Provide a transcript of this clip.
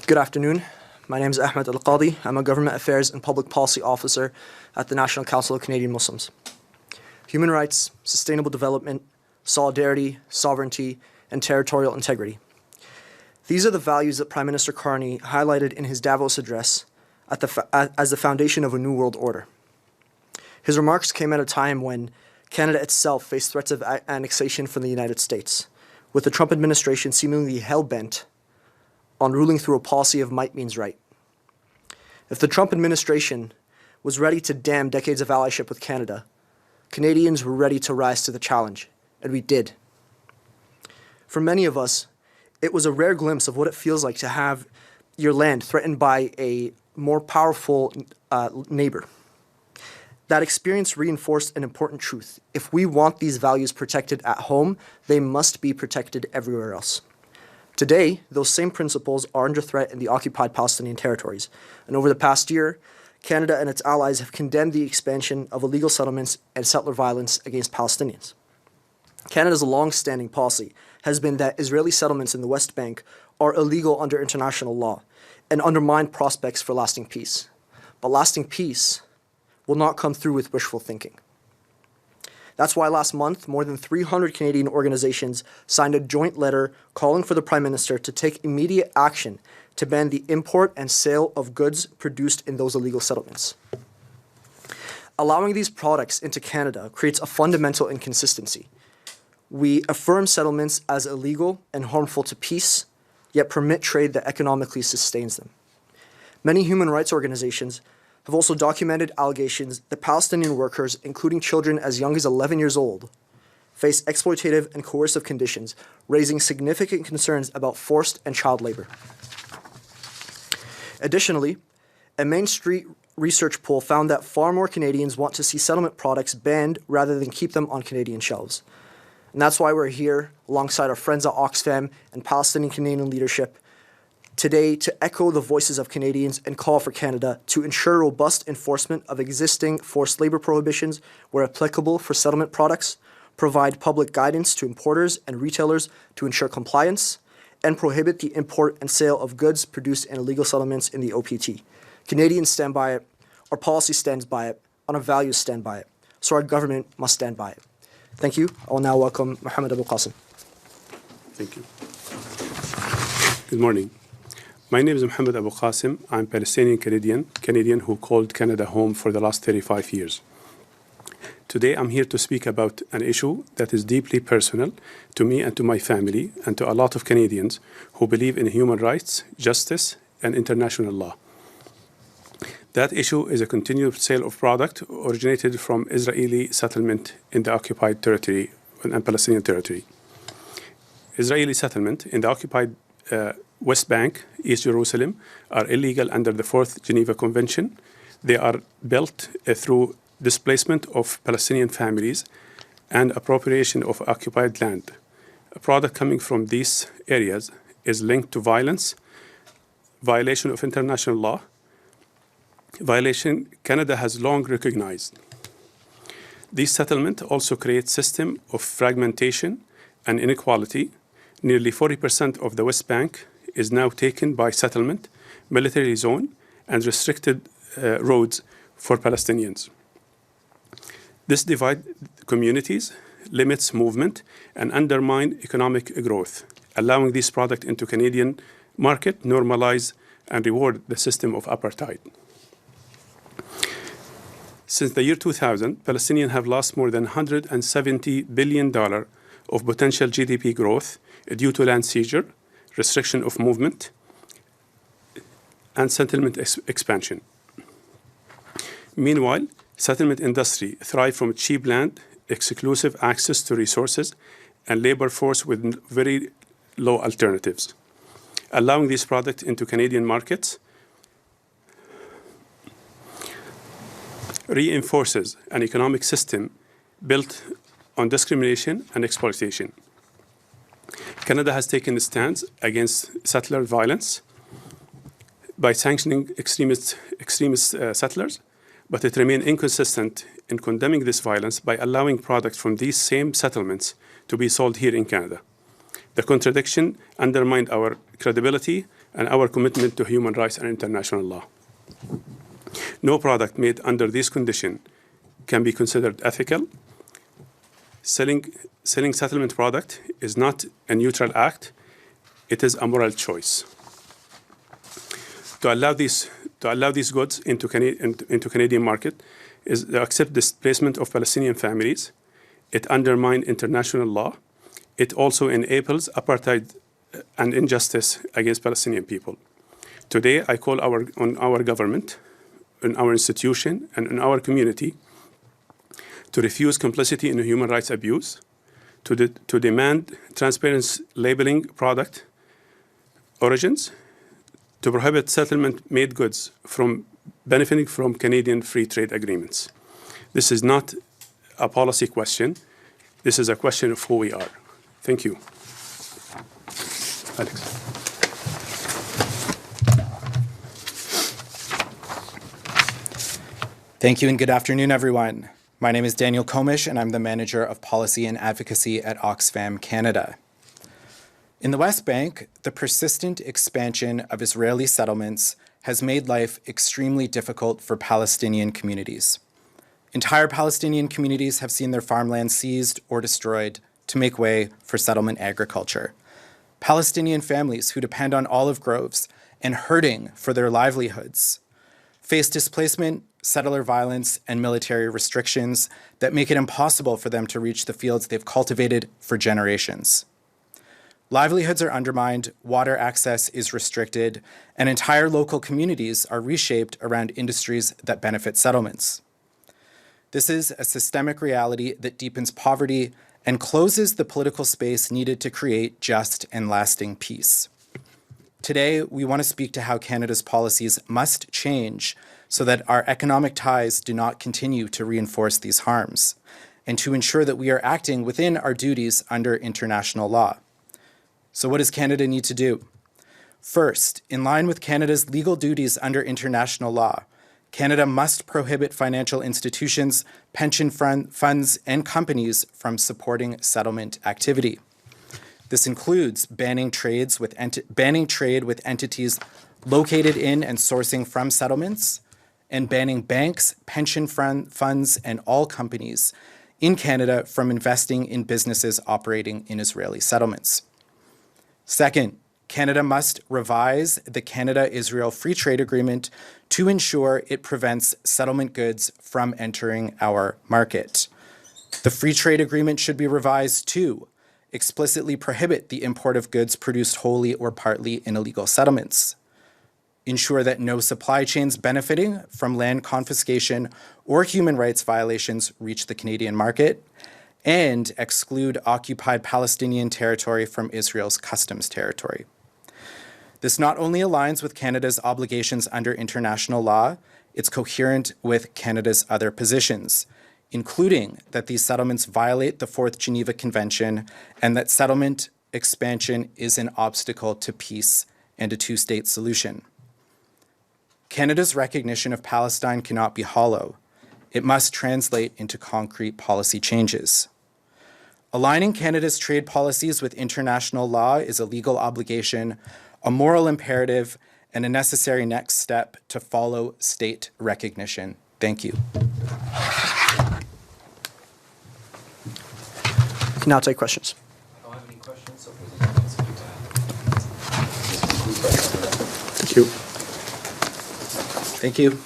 Good afternoon. My name is Ahmed Al-Qadi. I'm a Government Affairs and Public Policy Officer at the National Council of Canadian Muslims. Human rights, sustainable development, solidarity, sovereignty, and territorial integrity. These are the values that Prime Minister Carney highlighted in his Davos address as the foundation of a new world order. His remarks came at a time when Canada itself faced threats of annexation from the United States, with the Trump administration seemingly hell-bent on ruling through a policy of might means right. If the Trump administration was ready to dam decades of allyship with Canada, Canadians were ready to rise to the challenge, and we did. For many of us, it was a rare glimpse of what it feels like to have your land threatened by a more powerful neighbor. That experience reinforced an important truth. If we want these values protected at home, they must be protected everywhere else. Today, those same principles are under threat in the occupied Palestinian territories, and over the past year, Canada and its allies have condemned the expansion of illegal settlements and settler violence against Palestinians. Canada's long-standing policy has been that Israeli settlements in the West Bank are illegal under international law and undermine prospects for lasting peace. But lasting peace will not come through with wishful thinking. That's why last month, more than 300 Canadian organizations signed a joint letter calling for the Prime Minister to take immediate action to ban the import and sale of goods produced in those illegal settlements. Allowing these products into Canada creates a fundamental inconsistency. We affirm settlements as illegal and harmful to peace, yet permit trade that economically sustains them. Many human rights organizations have also documented allegations that Palestinian workers, including children as young as 11 years old, face exploitative and coercive conditions, raising significant concerns about forced and child labor. Additionally, a Main Street research poll found that far more Canadians want to see settlement products banned rather than keep them on Canadian shelves. And that's why we're here, alongside our friends at Oxfam and Palestinian Canadian leadership, today to echo the voices of Canadians and call for Canada to ensure robust enforcement of existing forced labor prohibitions where applicable for settlement products, provide public guidance to importers and retailers to ensure compliance, and prohibit the import and sale of goods produced in illegal settlements in the OPT. Canadians stand by it, our policy stands by it, and our values stand by it. So our government must stand by it. Thank you. I will now welcome Mohammed Abu Qasim. Thank you. Good morning. My name is Mohammed Abu Qasim. I'm Palestinian Canadian who called Canada home for the last 35 years. Today I'm here to speak about an issue that is deeply personal to me and to my family and to a lot of Canadians who believe in human rights, justice, and international law. That issue is a continued sale of product originated from Israeli settlement in the occupied territory and Palestinian territory. Israeli settlement in the occupied West Bank, East Jerusalem, are illegal under the 4th Geneva Convention. They are built through displacement of Palestinian families and appropriation of occupied land. A product coming from these areas is linked to violence, violation of international law, violation Canada has long recognized. This settlement also creates a system of fragmentation and inequality. Nearly 40% of the West Bank is now taken by settlement, military zone, and restricted roads for Palestinians. This divides communities, limits movement, and undermines economic growth, allowing this product into Canadian market, normalize, and reward the system of apartheid. Since the year 2000, Palestinians have lost more than $170 billion of potential GDP growth due to land seizure, restriction of movement, and settlement expansion. Meanwhile, settlement industry thrive from cheap land, exclusive access to resources, and labor force with very low alternatives. Allowing these products into Canadian markets reinforces an economic system built on discrimination and exploitation. Canada has taken a stance against settler violence by sanctioning extremist settlers, but it remains inconsistent in condemning this violence by allowing products from these same settlements to be sold here in Canada. The contradiction undermined our credibility and our commitment to human rights and international law. No product made under this condition can be considered ethical. Selling settlement product is not a neutral act, it is a moral choice. To allow these goods into Canadian market is to accept displacement of Palestinian families. It undermines international law. It also enables apartheid and injustice against Palestinian people. Today, I call on our government, on our institution, and on our community to refuse complicity in human rights abuse, to demand transparent labeling product origins, to prohibit settlement-made goods from benefiting from Canadian free trade agreements. This is not a policy question. This is a question of who we are. Thank you. Alex. Thank you and good afternoon, everyone. My name is Daniel Komish, and I'm the Manager of Policy and Advocacy at Oxfam Canada. In the West Bank, the persistent expansion of Israeli settlements has made life extremely difficult for Palestinian communities. Entire Palestinian communities have seen their farmland seized or destroyed to make way for settlement agriculture. Palestinian families who depend on olive groves and herding for their livelihoods face displacement, settler violence, and military restrictions that make it impossible for them to reach the fields they've cultivated for generations. Livelihoods are undermined, water access is restricted, and entire local communities are reshaped around industries that benefit settlements. This is a systemic reality that deepens poverty and closes the political space needed to create just and lasting peace. Today, we want to speak to how Canada's policies must change so that our economic ties do not continue to reinforce these harms, and to ensure that we are acting within our duties under international law. So what does Canada need to do? First, in line with Canada's legal duties under international law, Canada must prohibit financial institutions, pension funds, and companies from supporting settlement activity. This includes banning trade with entities located in and sourcing from settlements, and banning banks, pension funds, and all companies in Canada from investing in businesses operating in Israeli settlements. Second, Canada must revise the Canada-Israel Free Trade Agreement to ensure it prevents settlement goods from entering our market. The Free Trade Agreement should be revised to explicitly prohibit the import of goods produced wholly or partly in illegal settlements, ensure that no supply chains benefiting from land confiscation or human rights violations reach the Canadian market, and exclude occupied Palestinian territory from Israel's customs territory. This not only aligns with Canada's obligations under international law, it's coherent with Canada's other positions, including that these settlements violate the Fourth Geneva Convention and that settlement expansion is an obstacle to peace and a two-state solution. Canada's recognition of Palestine cannot be hollow. It must translate into concrete policy changes. Aligning Canada's trade policies with international law is a legal obligation, a moral imperative, and a necessary next step to follow state recognition. Thank you. We can now take questions. I don't have any questions, so President can speak to that. Thank you. Thank you.